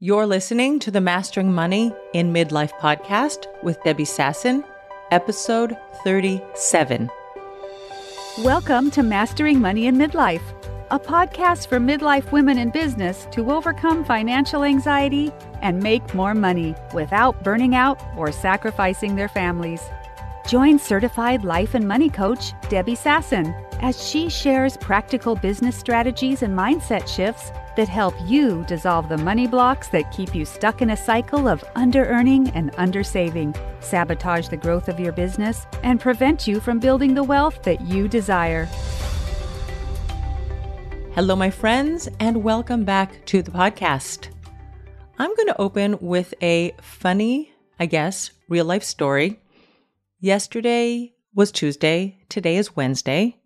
You're listening to the Mastering Money in Midlife podcast with Debbie Sasson, episode 37. Welcome to Mastering Money in Midlife, a podcast for midlife women in business to overcome financial anxiety and make more money without burning out or sacrificing their families. Join certified life and money coach Debbie Sasson as she shares practical business strategies and mindset shifts that help you dissolve the money blocks that keep you stuck in a cycle of under-earning and under-saving, sabotage the growth of your business, and prevent you from building the wealth that you desire. Hello, my friends, and welcome back to the podcast. I'm going to open with a funny, real-life story. Yesterday was Tuesday. Today is Wednesday.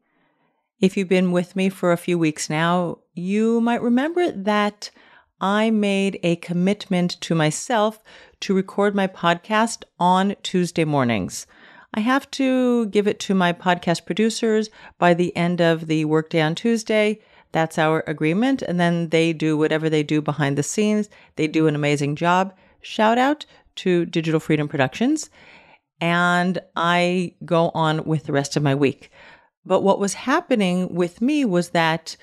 If you've been with me for a few weeks now, you might remember that I made a commitment to myself to record my podcast on Tuesday mornings. I have to give it to my podcast producers by the end of the workday on Tuesday. That's our agreement. And then they do whatever they do behind the scenes. They do an amazing job. Shout out to Digital Freedom Productions. And I go on with the rest of my week. But what was happening with me was that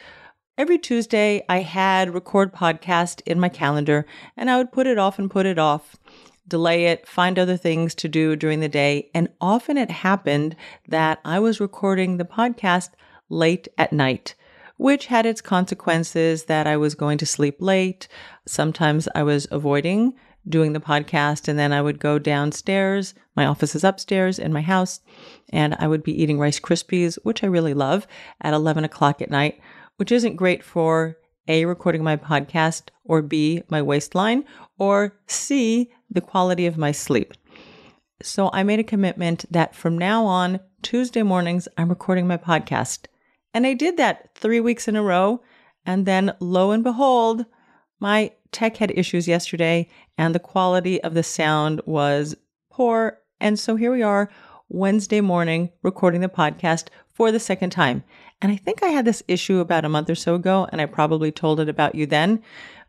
every Tuesday I had record podcast in my calendar and I would put it off, delay it, find other things to do during the day. And often it happened that I was recording the podcast late at night, which had its consequences that I was going to sleep late. Sometimes I was avoiding doing the podcast, and then I would go downstairs. My office is upstairs in my house, and I would be eating Rice Krispies, which I really love, at 11 o'clock at night, which isn't great for A, recording my podcast, or B, my waistline, or C, the quality of my sleep. So I made a commitment that from now on, Tuesday mornings, I'm recording my podcast. And I did that 3 weeks in a row, and then lo and behold, my tech had issues yesterday and the quality of the sound was poor. And so here we are Wednesday morning recording the podcast for the second time. And I think I had this issue about a month or so ago and I probably told it about you then,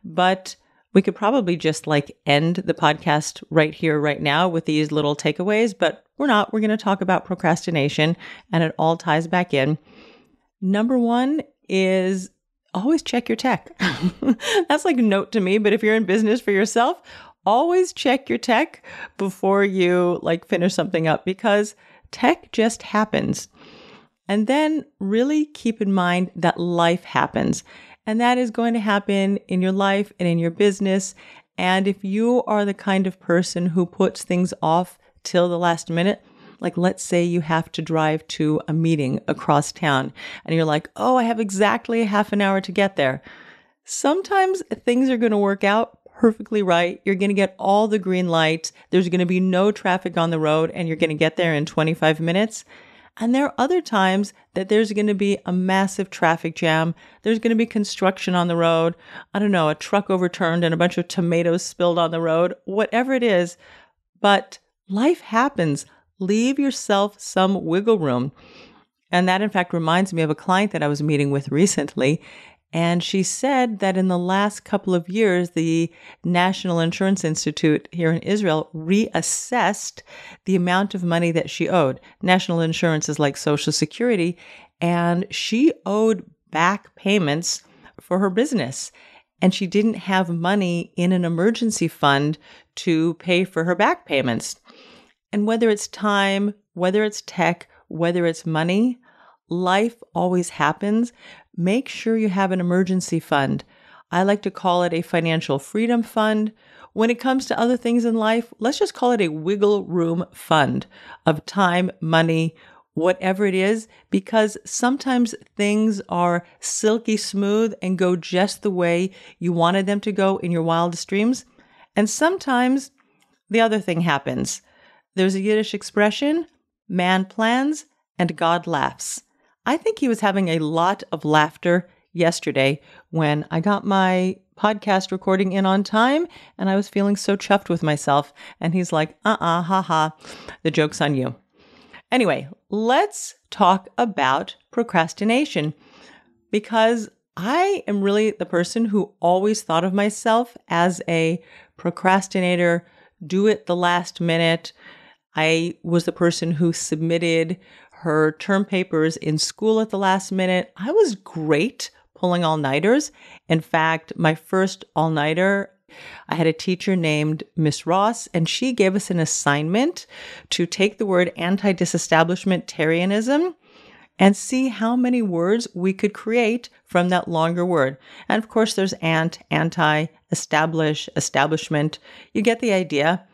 but we could probably just end the podcast right here, right now with these little takeaways, but we're not. We're going to talk about procrastination and it all ties back in. Number one is always check your tech. That's like a note to me, but if you're in business for yourself, always check your tech before you finish something up because tech just happens. And then really keep in mind that life happens. And that is going to happen in your life and in your business. And if you are the kind of person who puts things off till the last minute, let's say you have to drive to a meeting across town and you're like, oh, I have exactly a half an hour to get there. Sometimes things are going to work out perfectly right. You're going to get all the green lights. There's going to be no traffic on the road and you're going to get there in 25 minutes. And there are other times that there's going to be a massive traffic jam. There's going to be construction on the road. I don't know, a truck overturned and a bunch of tomatoes spilled on the road, whatever it is. But life happens. Leave yourself some wiggle room. And that, in fact, reminds me of a client that I was meeting with recently. And she said that in the last couple of years, the National Insurance Institute here in Israel reassessed the amount of money that she owed. National insurance is like Social Security. And she owed back payments for her business. And she didn't have money in an emergency fund to pay for her back payments. And whether it's time, whether it's tech, whether it's money, life always happens. Make sure you have an emergency fund. I like to call it a financial freedom fund. When it comes to other things in life, let's just call it a wiggle room fund of time, money, whatever it is, because sometimes things are silky smooth and go just the way you wanted them to go in your wildest dreams. And sometimes the other thing happens. There's a Yiddish expression, man plans and God laughs. I think he was having a lot of laughter yesterday when I got my podcast recording in on time and I was feeling so chuffed with myself. And he's like, haha, the joke's on you. Anyway, let's talk about procrastination because I am really the person who always thought of myself as a procrastinator, do it the last minute. I was the person who submitted her term papers in school at the last minute. I was great pulling all-nighters. In fact, my first all-nighter, I had a teacher named Miss Ross, and she gave us an assignment to take the word anti-disestablishmentarianism and see how many words we could create from that longer word. And of course, there's anti, establish, establishment. You get the idea.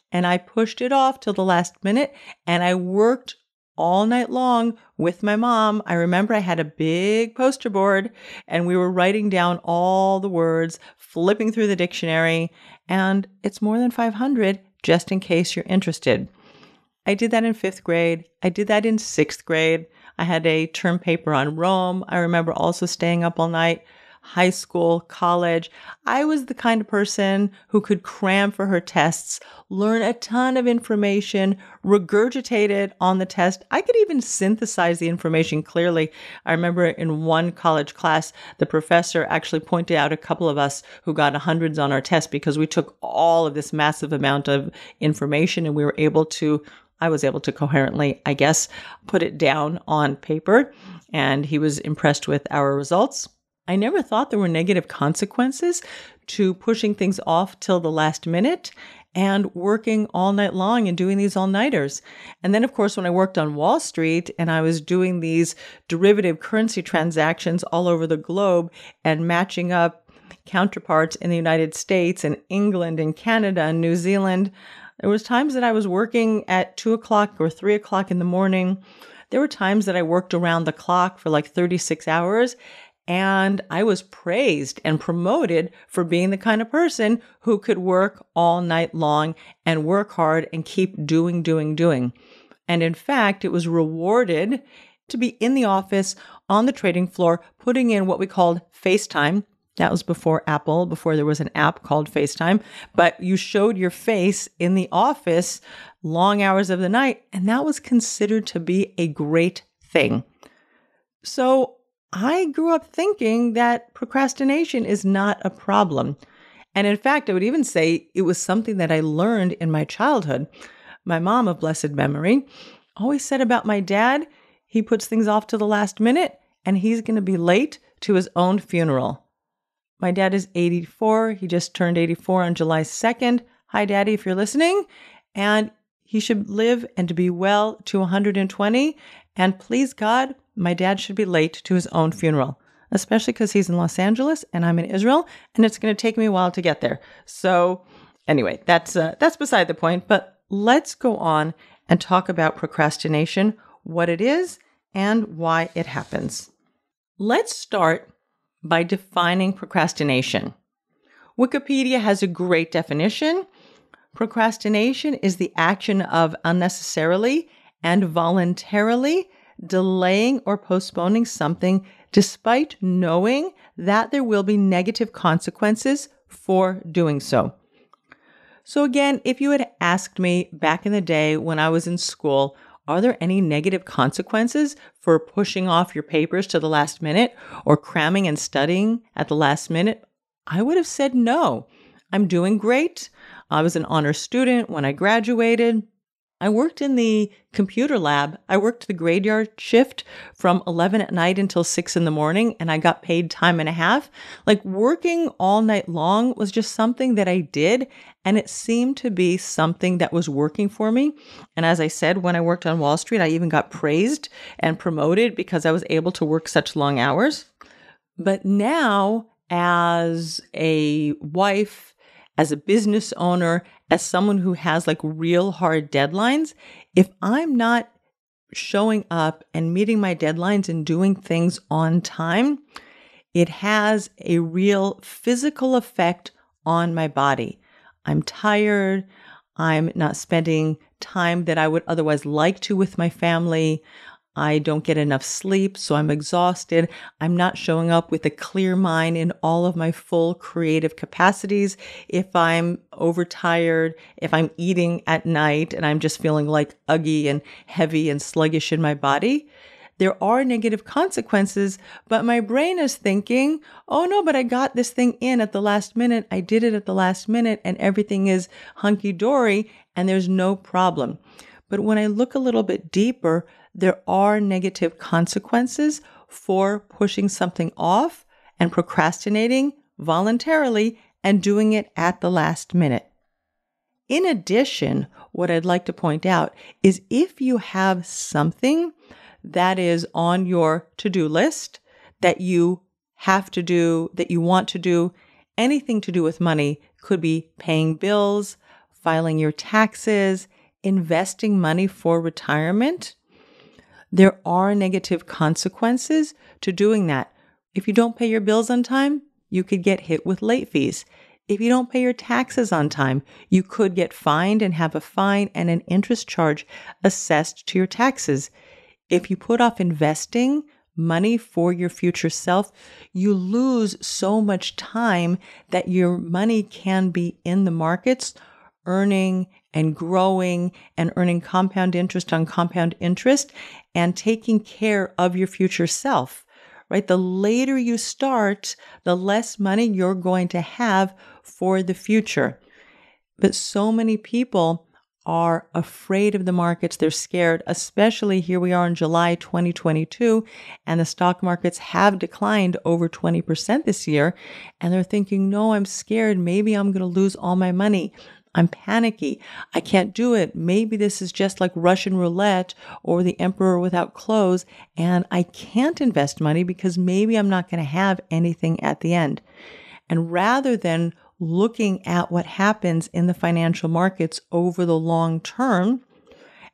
And I pushed it off till the last minute, and I worked all night long with my mom. I remember I had a big poster board, and we were writing down all the words, flipping through the dictionary, and it's more than 500, just in case you're interested. I did that in 5th grade. I did that in 6th grade. I had a term paper on Rome. I remember also staying up all night. High school, college. I was the kind of person who could cram for her tests, learn a ton of information, regurgitate it on the test. I could even synthesize the information clearly. I remember in one college class, the professor actually pointed out a couple of us who got hundreds on our test because we took all of this massive amount of information and I was able to coherently, I guess, put it down on paper, and he was impressed with our results. I never thought there were negative consequences to pushing things off till the last minute and working all night long and doing these all-nighters. And then, of course, when I worked on Wall Street and I was doing these derivative currency transactions all over the globe and matching up counterparts in the United States and England and Canada and New Zealand, there was times that I was working at 2 o'clock or 3 o'clock in the morning. There were times that I worked around the clock for like 36 hours. And I was praised and promoted for being the kind of person who could work all night long and work hard and keep doing. And in fact, it was rewarded to be in the office on the trading floor, putting in what we called FaceTime. That was before Apple, before there was an app called FaceTime. But you showed your face in the office long hours of the night, and that was considered to be a great thing. So I grew up thinking that procrastination is not a problem. And in fact, I would even say it was something that I learned in my childhood. My mom of blessed memory always said about my dad, he puts things off to the last minute and he's going to be late to his own funeral. My dad is 84. He just turned 84 on July 2nd. Hi, Daddy, if you're listening. And he should live and to be well to 120. And please God, my dad should be late to his own funeral, especially because he's in Los Angeles and I'm in Israel, and it's going to take me a while to get there. So anyway, that's beside the point, but let's go on and talk about procrastination, what it is, and why it happens. Let's start by defining procrastination. Wikipedia has a great definition. Procrastination is the action of unnecessarily and voluntarily delaying or postponing something despite knowing that there will be negative consequences for doing so. So again, if you had asked me back in the day when I was in school, are there any negative consequences for pushing off your papers to the last minute or cramming and studying at the last minute? I would have said no. I'm doing great. I was an honor student when I graduated. I worked in the computer lab. I worked the graveyard shift from 11 at night until 6 in the morning, and I got paid time and a half. Like working all night long was just something that I did, and it seemed to be something that was working for me. And as I said, when I worked on Wall Street, I even got praised and promoted because I was able to work such long hours. But now, as a wife, as a business owner, as someone who has like real hard deadlines, if I'm not showing up and meeting my deadlines and doing things on time, it has a real physical effect on my body. I'm tired. I'm not spending time that I would otherwise like to with my family. I don't get enough sleep, so I'm exhausted. I'm not showing up with a clear mind in all of my full creative capacities. If I'm overtired, if I'm eating at night and I'm just feeling like uggy and heavy and sluggish in my body, There are negative consequences, but my brain is thinking, oh no, but I got this thing in at the last minute. I did it at the last minute and everything is hunky-dory and there's no problem. But when I look a little bit deeper, there are negative consequences for pushing something off and procrastinating voluntarily and doing it at the last minute. In addition, what I'd like to point out is if you have something that is on your to-do list that you have to do, that you want to do, anything to do with money, could be paying bills, filing your taxes, investing money for retirement, there are negative consequences to doing that. If you don't pay your bills on time, you could get hit with late fees. If you don't pay your taxes on time, you could get fined and have a fine and an interest charge assessed to your taxes. If you put off investing money for your future self, you lose so much time that your money can be in the markets, earning and growing and earning compound interest on compound interest and taking care of your future self. Right? The later you start, the less money you're going to have for the future. But so many people are afraid of the markets. They're scared, especially here we are in July 2022, and the stock markets have declined over 20% this year. And they're thinking, no, I'm scared. Maybe I'm going to lose all my money. I'm panicky. I can't do it. Maybe this is just like Russian roulette or the emperor without clothes, and I can't invest money because maybe I'm not going to have anything at the end. And rather than looking at what happens in the financial markets over the long term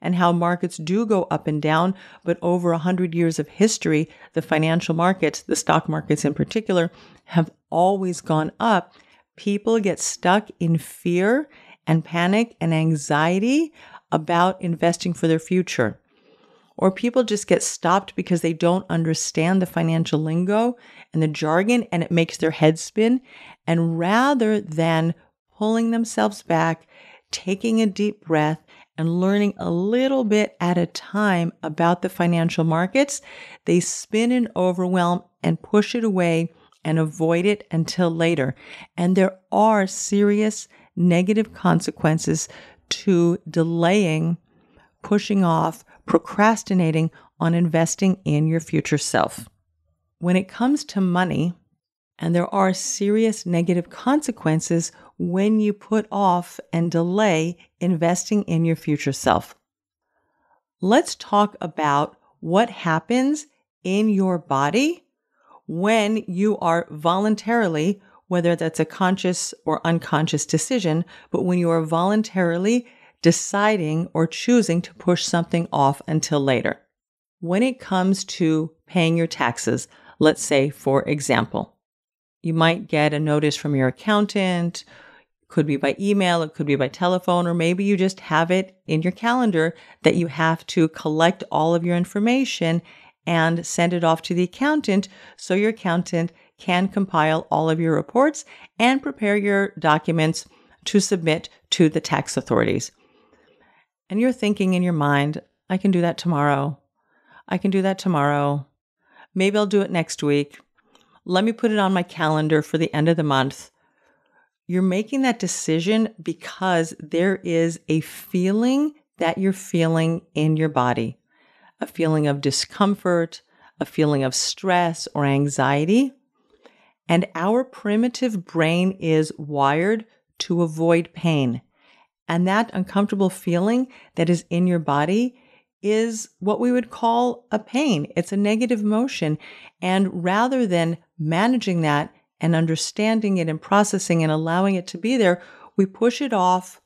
and how markets do go up and down, but over 100 years of history, the financial markets, the stock markets in particular, have always gone up, people get stuck in fear and panic and anxiety about investing for their future. Or people just get stopped because they don't understand the financial lingo and the jargon, and it makes their head spin. And rather than pulling themselves back, taking a deep breath, and learning a little bit at a time about the financial markets, they spin in overwhelm and push it away and avoid it until later. And there are serious negative consequences to delaying, pushing off, procrastinating on investing in your future self. When it comes to money, and there are serious negative consequences when you put off and delay investing in your future self. Let's talk about what happens in your body when you are voluntarily, whether that's a conscious or unconscious decision, but when you are voluntarily deciding or choosing to push something off until later. When it comes to paying your taxes, let's say, for example, you might get a notice from your accountant. It could be by email, it could be by telephone, or maybe you just have it in your calendar that you have to collect all of your information and send it off to the accountant so your accountant can compile all of your reports and prepare your documents to submit to the tax authorities. And you're thinking in your mind, I can do that tomorrow. I can do that tomorrow. Maybe I'll do it next week. Let me put it on my calendar for the end of the month. You're making that decision because there is a feeling that you're feeling in your body, a feeling of discomfort, a feeling of stress or anxiety. And our primitive brain is wired to avoid pain. And that uncomfortable feeling that is in your body is what we would call a pain. It's a negative emotion. And rather than managing that and understanding it and processing and allowing it to be there, we push it off,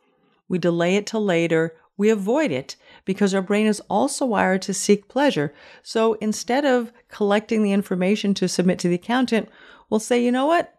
we delay it till later, we avoid it because our brain is also wired to seek pleasure. So instead of collecting the information to submit to the accountant, we'll say, you know what?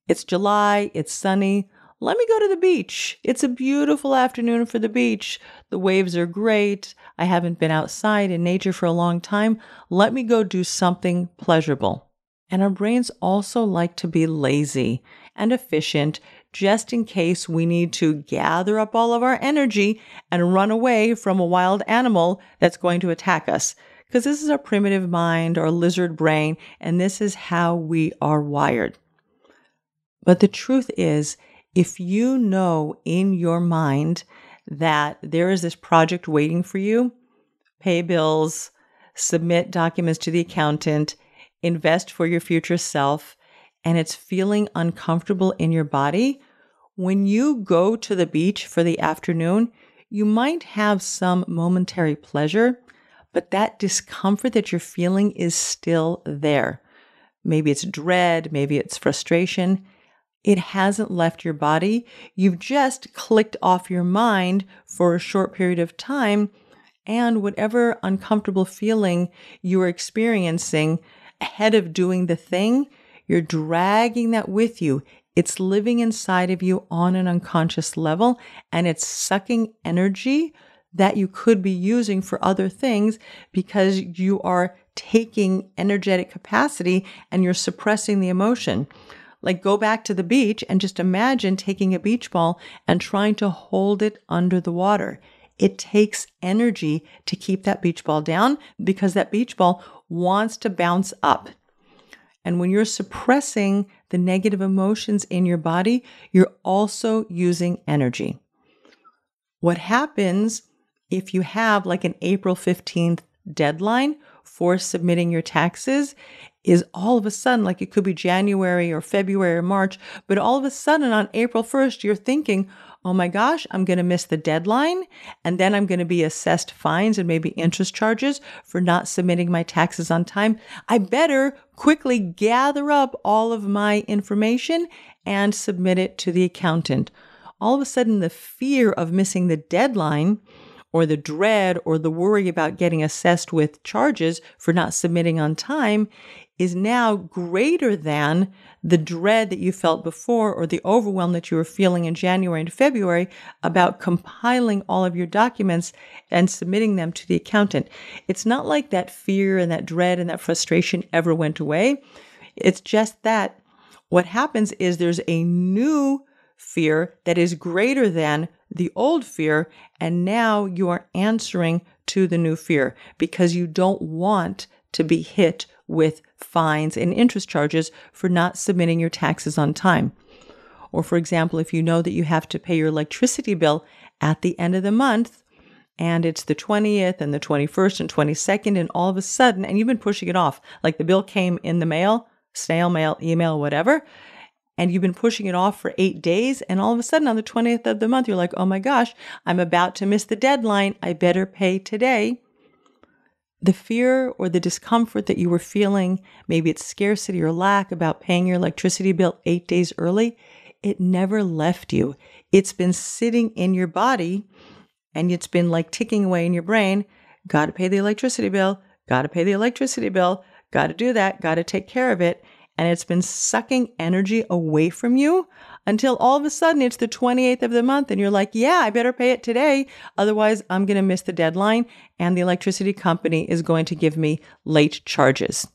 It's July, it's sunny. Let me go to the beach. It's a beautiful afternoon for the beach. The waves are great. I haven't been outside in nature for a long time. Let me go do something pleasurable. And our brains also like to be lazy and efficient just in case we need to gather up all of our energy and run away from a wild animal that's going to attack us. because this is our primitive mind, our lizard brain, and this is how we are wired. But the truth is, if you know in your mind that there is this project waiting for you, pay bills, submit documents to the accountant, invest for your future self, and it's feeling uncomfortable in your body, when you go to the beach for the afternoon, you might have some momentary pleasure, but that discomfort that you're feeling is still there. Maybe it's dread, maybe it's frustration. It hasn't left your body. You've just clicked off your mind for a short period of time, and whatever uncomfortable feeling you are experiencing ahead of doing the thing, you're dragging that with you. It's living inside of you on an unconscious level, and it's sucking energy that you could be using for other things because you are taking energetic capacity and you're suppressing the emotion. Like, go back to the beach and just imagine taking a beach ball and trying to hold it under the water. It takes energy to keep that beach ball down because that beach ball wants to bounce up. And when you're suppressing the negative emotions in your body, you're also using energy. What happens if you have like an April 15th deadline for submitting your taxes is all of a sudden, like it could be January or February or March, but all of a sudden on April 1st, you're thinking, oh my gosh, I'm going to miss the deadline, and then I'm going to be assessed fines and maybe interest charges for not submitting my taxes on time. I better quickly gather up all of my information and submit it to the accountant. All of a sudden, the fear of missing the deadline or the dread or the worry about getting assessed with charges for not submitting on time is now greater than the dread that you felt before or the overwhelm that you were feeling in January and February about compiling all of your documents and submitting them to the accountant. It's not like that fear and that dread and that frustration ever went away. It's just that what happens is there's a new fear that is greater than the old fear, and now you are answering to the new fear because you don't want to be hit with fines and interest charges for not submitting your taxes on time. Or for example, if you know that you have to pay your electricity bill at the end of the month, and it's the 20th and the 21st and 22nd, and all of a sudden, and you've been pushing it off, like the bill came in the mail, snail mail, email, whatever, and you've been pushing it off for 8 days, and all of a sudden on the 20th of the month, you're like, oh my gosh, I'm about to miss the deadline. I better pay today. The fear or the discomfort that you were feeling, maybe it's scarcity or lack about paying your electricity bill 8 days early, it never left you. It's been sitting in your body, and it's been like ticking away in your brain. Got to pay the electricity bill, got to pay the electricity bill, got to do that, got to take care of it. And it's been sucking energy away from you until all of a sudden it's the 28th of the month and you're like, yeah, I better pay it today. Otherwise, I'm going to miss the deadline and the electricity company is going to give me late charges.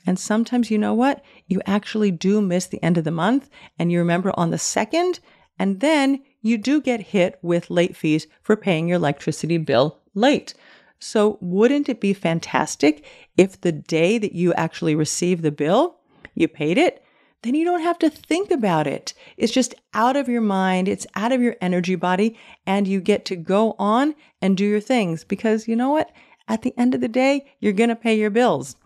And sometimes, you know what? You actually do miss the end of the month and you remember on the 2nd, and then you do get hit with late fees for paying your electricity bill late. So wouldn't it be fantastic if the day that you actually receive the bill, you paid it, then you don't have to think about it. It's just out of your mind. It's out of your energy body, and you get to go on and do your things because you know what? At the end of the day, you're going to pay your bills.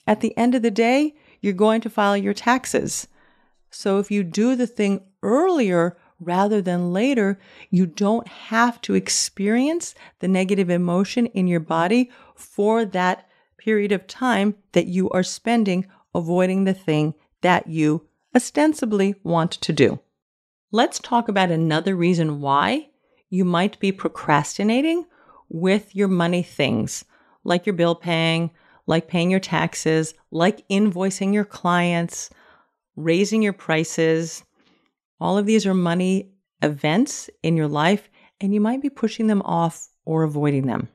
At the end of the day, you're going to file your taxes. So if you do the thing earlier rather than later, you don't have to experience the negative emotion in your body for that period of time that you are spending avoiding the thing that you ostensibly want to do. Let's talk about another reason why you might be procrastinating with your money things, like your bill paying, like paying your taxes, like invoicing your clients, raising your prices. All of these are money events in your life, and you might be pushing them off or avoiding them.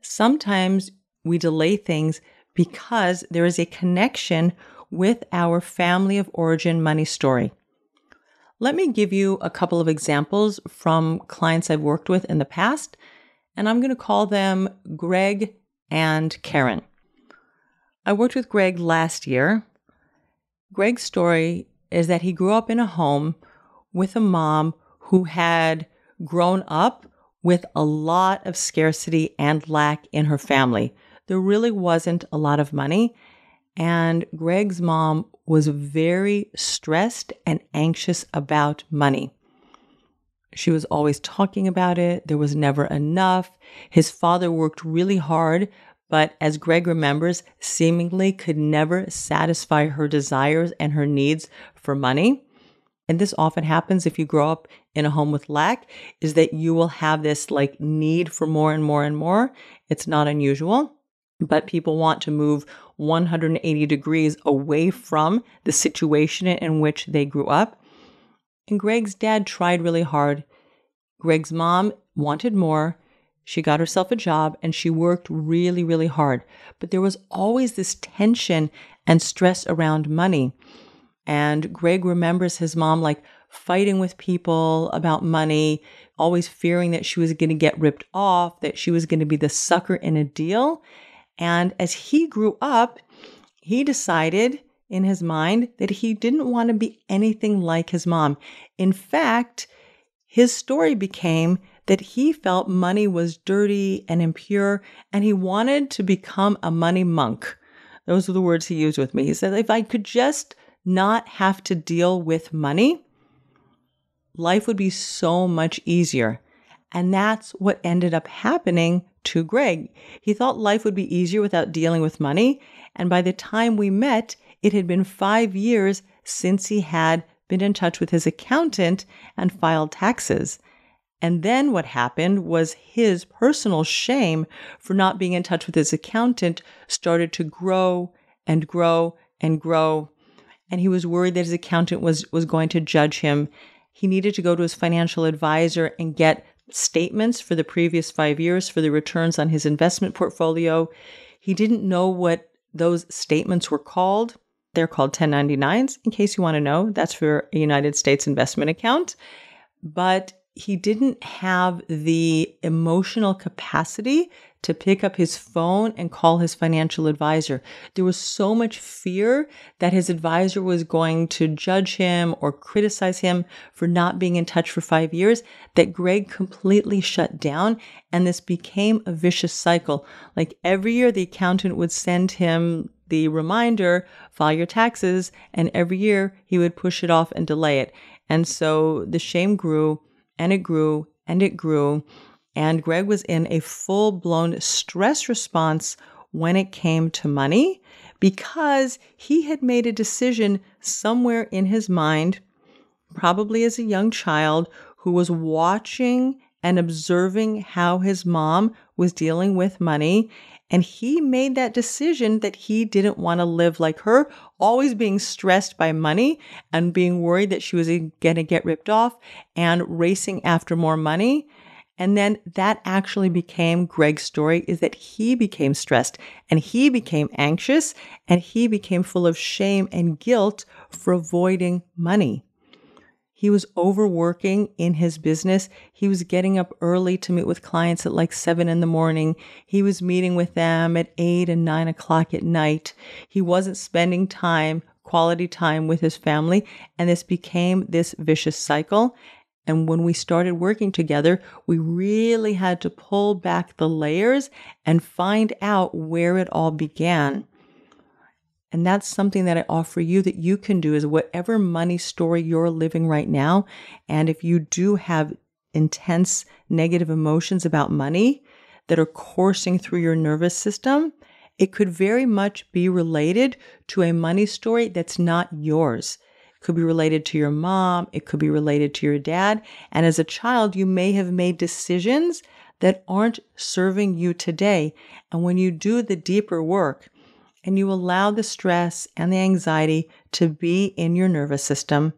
Sometimes we delay things because there is a connection with our family of origin money story. Let me give you a couple of examples from clients I've worked with in the past, and I'm going to call them Greg, and Karen. I worked with Greg last year. Greg's story is that he grew up in a home with a mom who had grown up with a lot of scarcity and lack in her family. There really wasn't a lot of money, and Greg's mom was very stressed and anxious about money. She was always talking about it. There was never enough. His father worked really hard, but as Greg remembers, seemingly could never satisfy her desires and her needs for money. And this often happens if you grow up in a home with lack, is that you will have this need for more and more and more. It's not unusual, but people want to move 180 degrees away from the situation in which they grew up. And Greg's dad tried really hard. Greg's mom wanted more. She got herself a job and she worked really, really hard. But there was always this tension and stress around money. And Greg remembers his mom fighting with people about money, always fearing that she was going to get ripped off, that she was going to be the sucker in a deal. And as he grew up, he decided in his mind that he didn't want to be anything like his mom. In fact, his story became that he felt money was dirty and impure, and he wanted to become a money monk. Those were the words he used with me. He said, if I could just not have to deal with money, life would be so much easier. And that's what ended up happening to Greg. He thought life would be easier without dealing with money. And by the time we met, it had been 5 years since he had been in touch with his accountant and filed taxes. And then what happened was his personal shame for not being in touch with his accountant started to grow and grow and grow. And he was worried that his accountant was going to judge him. He needed to go to his financial advisor and get statements for the previous 5 years for the returns on his investment portfolio. He didn't know what those statements were called. They're called 1099s, in case you want to know. That's for a United States investment account. But he didn't have the emotional capacity to pick up his phone and call his financial advisor. There was so much fear that his advisor was going to judge him or criticize him for not being in touch for 5 years that Greg completely shut down. And this became a vicious cycle. Every year, the accountant would send him the reminder, file your taxes. And every year he would push it off and delay it. And so the shame grew and it grew and it grew. And Greg was in a full-blown stress response when it came to money because he had made a decision somewhere in his mind, probably as a young child, who was watching and observing how his mom was dealing with money. And he made that decision that he didn't want to live like her, always being stressed by money and being worried that she was going to get ripped off and racing after more money. And then that actually became Greg's story, is that he became stressed and he became anxious and he became full of shame and guilt for avoiding money. He was overworking in his business. He was getting up early to meet with clients at 7 a.m. He was meeting with them at 8 and 9 o'clock at night. He wasn't spending quality time with his family. And this became this vicious cycle. And when we started working together, we really had to pull back the layers and find out where it all began. And that's something that I offer you that you can do, is whatever money story you're living right now. And if you do have intense negative emotions about money that are coursing through your nervous system, it could very much be related to a money story that's not yours. It could be related to your mom. It could be related to your dad. And as a child, you may have made decisions that aren't serving you today. And when you do the deeper work, and you allow the stress and the anxiety to be in your nervous system,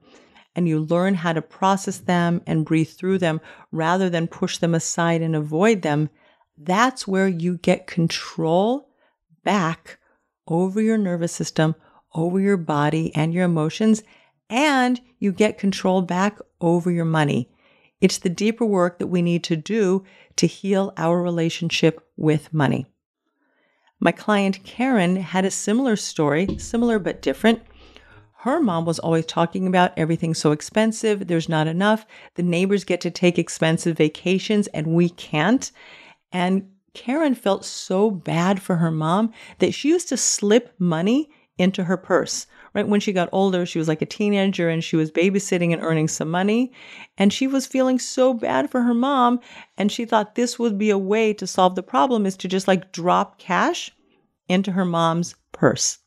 and you learn how to process them and breathe through them rather than push them aside and avoid them, that's where you get control back over your nervous system, over your body and your emotions, and you get control back over your money. It's the deeper work that we need to do to heal our relationship with money. My client Karen had a similar story, similar but different. Her mom was always talking about everything's so expensive, there's not enough. The neighbors get to take expensive vacations and we can't. And Karen felt so bad for her mom that she used to slip money into her purse. Right when she got older, she was like a teenager and she was babysitting and earning some money. And she was feeling so bad for her mom. And she thought this would be a way to solve the problem, is to just like drop cash into her mom's purse.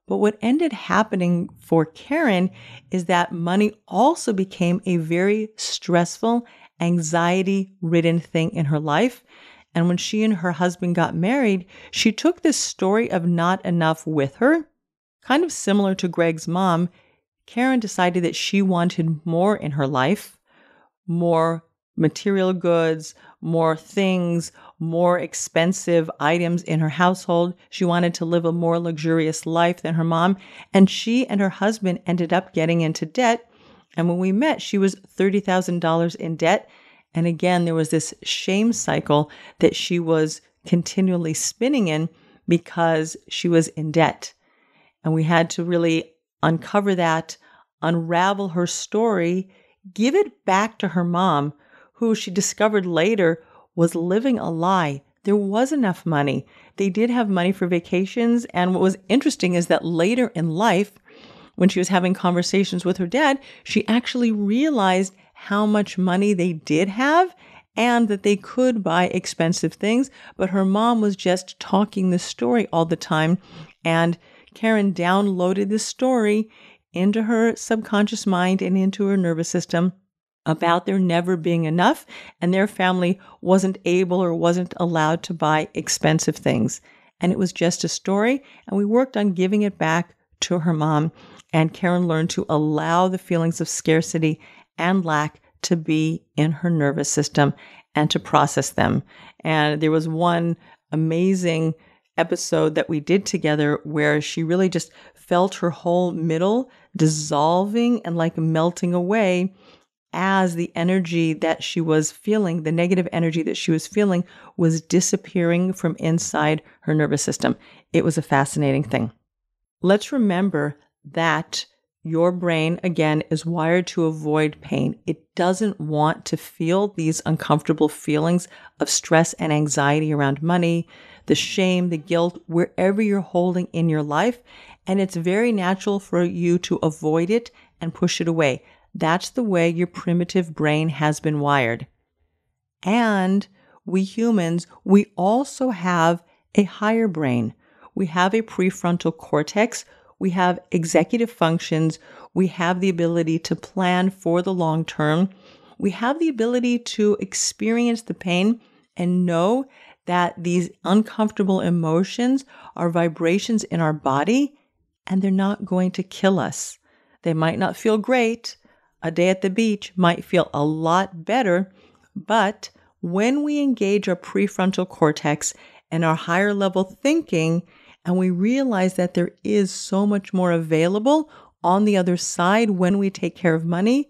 But what ended happening for Karen is that money also became a very stressful, anxiety-ridden thing in her life. And when she and her husband got married, she took this story of not enough with her. Kind of similar to Greg's mom, Karen decided that she wanted more in her life, more material goods, more things, more expensive items in her household. She wanted to live a more luxurious life than her mom. And she and her husband ended up getting into debt. And when we met, she was $30,000 in debt. And again, there was this shame cycle that she was continually spinning in because she was in debt. And we had to really uncover that, unravel her story, give it back to her mom, who she discovered later was living a lie. There was enough money. They did have money for vacations. And what was interesting is that later in life, when she was having conversations with her dad, she actually realized how much money they did have and that they could buy expensive things. But her mom was just talking the story all the time. And Karen downloaded the story into her subconscious mind and into her nervous system about there never being enough, and their family wasn't able or wasn't allowed to buy expensive things. And it was just a story, and we worked on giving it back to her mom, and Karen learned to allow the feelings of scarcity and lack to be in her nervous system and to process them. And there was one amazing episode that we did together where she really just felt her whole middle dissolving and like melting away as the energy that she was feeling, the negative energy that she was feeling, was disappearing from inside her nervous system. It was a fascinating thing. Let's remember that your brain, again, is wired to avoid pain. It doesn't want to feel these uncomfortable feelings of stress and anxiety around money, the shame, the guilt, wherever you're holding in your life. And it's very natural for you to avoid it and push it away. That's the way your primitive brain has been wired. And we humans, we also have a higher brain. We have a prefrontal cortex. We have executive functions. We have the ability to plan for the long term. We have the ability to experience the pain and know that these uncomfortable emotions are vibrations in our body, and they're not going to kill us. They might not feel great. A day at the beach might feel a lot better, but when we engage our prefrontal cortex and our higher level thinking, and we realize that there is so much more available on the other side when we take care of money,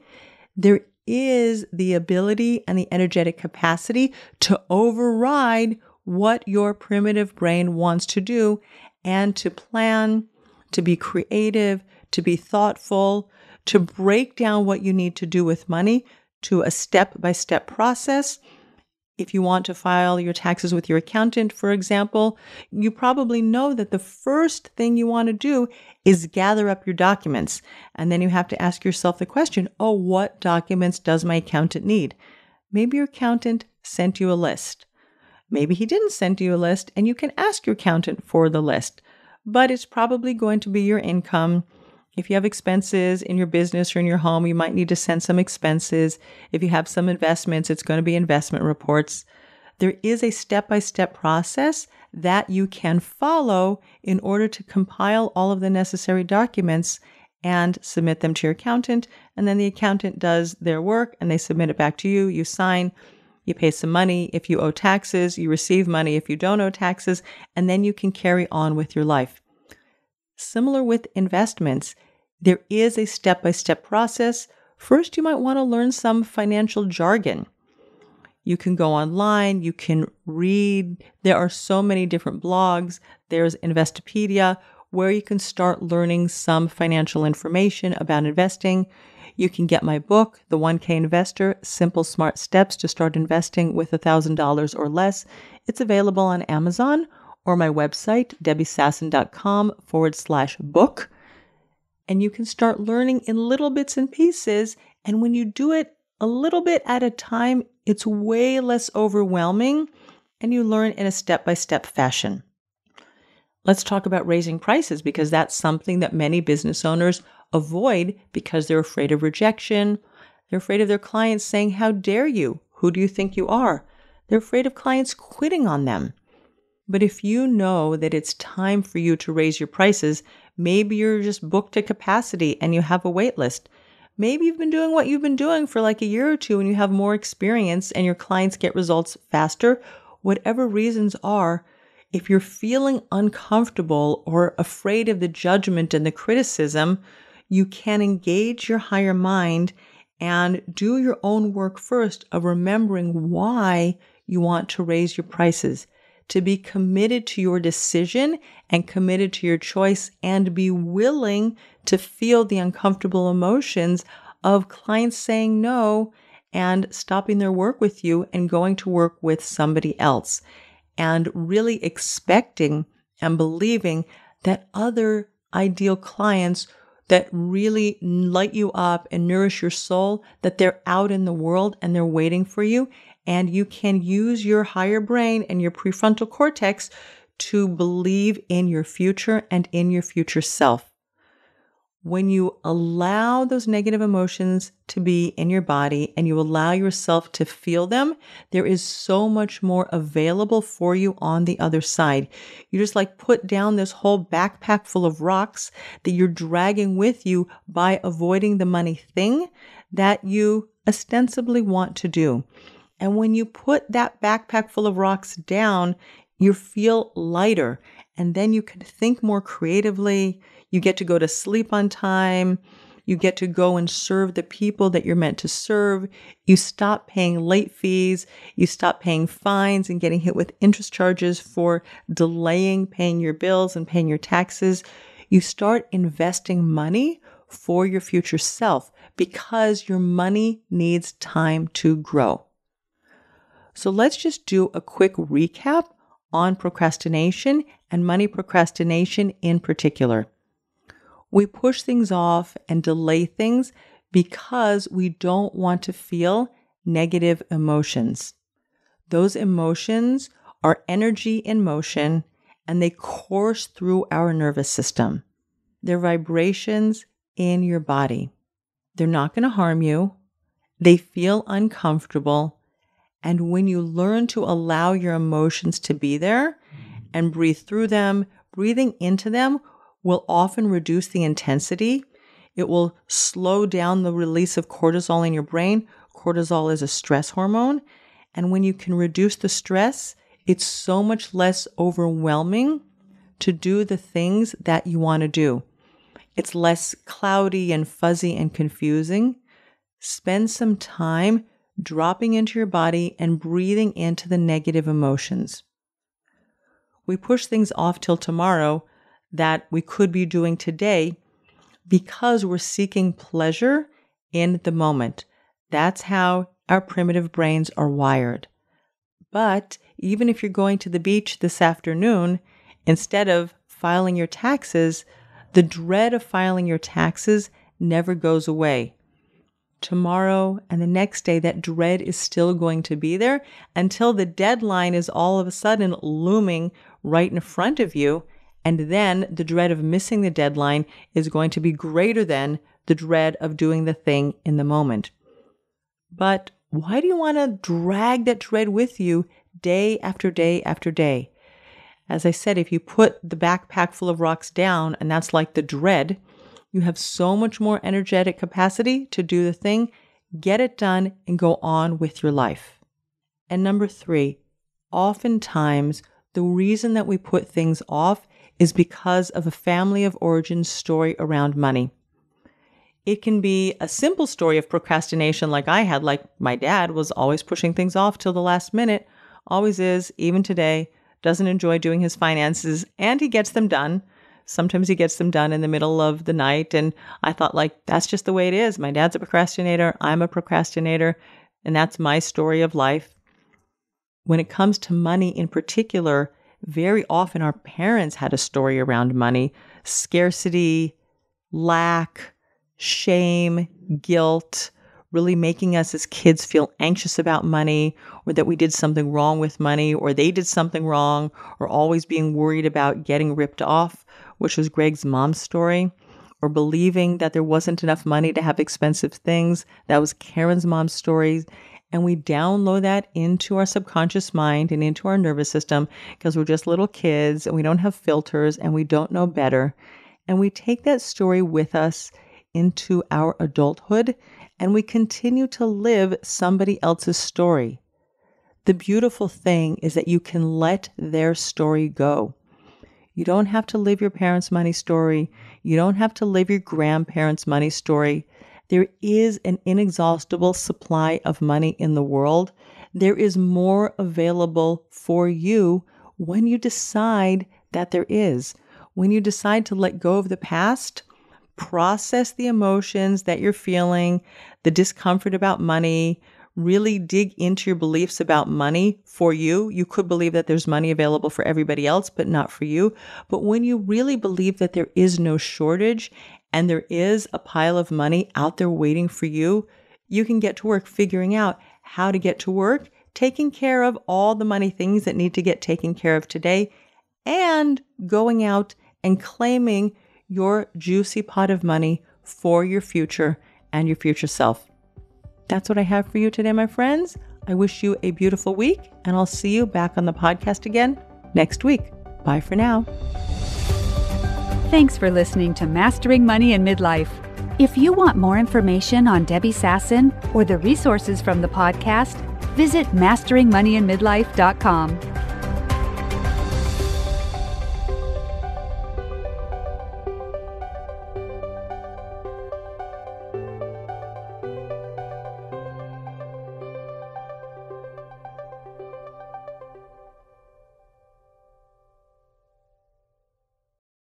there is the ability and the energetic capacity to override what your primitive brain wants to do and to plan, to be creative, to be thoughtful, to break down what you need to do with money to a step-by-step process. If you want to file your taxes with your accountant, for example, you probably know that the first thing you want to do is gather up your documents. And then you have to ask yourself the question, what documents does my accountant need? Maybe your accountant sent you a list. Maybe he didn't send you a list, and you can ask your accountant for the list. But it's probably going to be your income. If you have expenses in your business or in your home, you might need to send some expenses. If you have some investments, it's going to be investment reports. There is a step-by-step process that you can follow in order to compile all of the necessary documents and submit them to your accountant. And then the accountant does their work and they submit it back to you. You sign, you pay some money. If you owe taxes, you receive money if you don't owe taxes, and then you can carry on with your life. Similar with investments, there is a step-by-step process. First, you might want to learn some financial jargon. You can go online, you can read. There are so many different blogs. There's Investopedia, where you can start learning some financial information about investing. You can get my book, The 1K Investor, Simple Smart Steps to Start Investing with $1,000 or Less. It's available on Amazon or my website, debbiesasson.com/book. And you can start learning in little bits and pieces. And when you do it a little bit at a time, it's way less overwhelming and you learn in a step-by-step fashion. Let's talk about raising prices, because that's something that many business owners avoid because they're afraid of rejection. They're afraid of their clients saying, "How dare you? Who do you think you are?" They're afraid of clients quitting on them. But if you know that it's time for you to raise your prices, maybe you're just booked to capacity and you have a wait list. Maybe you've been doing what you've been doing for like a year or two and you have more experience and your clients get results faster. Whatever reasons are, if you're feeling uncomfortable or afraid of the judgment and the criticism, you can engage your higher mind and do your own work first of remembering why you want to raise your prices, to be committed to your decision and committed to your choice, and be willing to feel the uncomfortable emotions of clients saying no and stopping their work with you and going to work with somebody else, and really expecting and believing that other ideal clients that really light you up and nourish your soul, that they're out in the world and they're waiting for you. And you can use your higher brain and your prefrontal cortex to believe in your future and in your future self. When you allow those negative emotions to be in your body and you allow yourself to feel them, there is so much more available for you on the other side. You just like put down this whole backpack full of rocks that you're dragging with you by avoiding the money thing that you ostensibly want to do. And when you put that backpack full of rocks down, you feel lighter, and then you can think more creatively. You get to go to sleep on time. You get to go and serve the people that you're meant to serve. You stop paying late fees. You stop paying fines and getting hit with interest charges for delaying paying your bills and paying your taxes. You start investing money for your future self because your money needs time to grow. So let's just do a quick recap on procrastination and money procrastination in particular. We push things off and delay things because we don't want to feel negative emotions. Those emotions are energy in motion and they course through our nervous system. They're vibrations in your body. They're not going to harm you. They feel uncomfortable. And when you learn to allow your emotions to be there and breathe through them, breathing into them will often reduce the intensity. It will slow down the release of cortisol in your brain. Cortisol is a stress hormone. And when you can reduce the stress, it's so much less overwhelming to do the things that you want to do. It's less cloudy and fuzzy and confusing. Spend some time dropping into your body and breathing into the negative emotions. We push things off till tomorrow that we could be doing today because we're seeking pleasure in the moment. That's how our primitive brains are wired. But even if you're going to the beach this afternoon, instead of filing your taxes, the dread of filing your taxes never goes away. Tomorrow and the next day, that dread is still going to be there until the deadline is all of a sudden looming right in front of you. And then the dread of missing the deadline is going to be greater than the dread of doing the thing in the moment. But why do you want to drag that dread with you day after day after day? As I said, if you put the backpack full of rocks down, and that's like the dread, you have so much more energetic capacity to do the thing, get it done, and go on with your life. And number 3, oftentimes the reason that we put things off is because of a family of origin story around money. It can be a simple story of procrastination like I had, like my dad was always pushing things off till the last minute, always is, even today, doesn't enjoy doing his finances, and he gets them done. Sometimes he gets them done in the middle of the night, and I thought, like, that's just the way it is. My dad's a procrastinator, I'm a procrastinator, and that's my story of life. When it comes to money in particular, very often our parents had a story around money, scarcity, lack, shame, guilt, really making us as kids feel anxious about money, or that we did something wrong with money, or they did something wrong, or always being worried about getting ripped off, which was Greg's mom's story, or believing that there wasn't enough money to have expensive things. That was Karen's mom's story. And we download that into our subconscious mind and into our nervous system because we're just little kids and we don't have filters and we don't know better. And we take that story with us into our adulthood and we continue to live somebody else's story. The beautiful thing is that you can let their story go. You don't have to live your parents' money story. You don't have to live your grandparents' money story. There is an inexhaustible supply of money in the world. There is more available for you when you decide that there is. When you decide to let go of the past, process the emotions that you're feeling, the discomfort about money, really dig into your beliefs about money for you. You could believe that there's money available for everybody else, but not for you. But when you really believe that there is no shortage and there is a pile of money out there waiting for you, you can get to work figuring out how to get to work, taking care of all the money things that need to get taken care of today, and going out and claiming your juicy pot of money for your future and your future self. That's what I have for you today, my friends. I wish you a beautiful week, and I'll see you back on the podcast again next week. Bye for now. Thanks for listening to Mastering Money in Midlife. If you want more information on Debbie Sasson or the resources from the podcast, visit masteringmoneyinmidlife.com.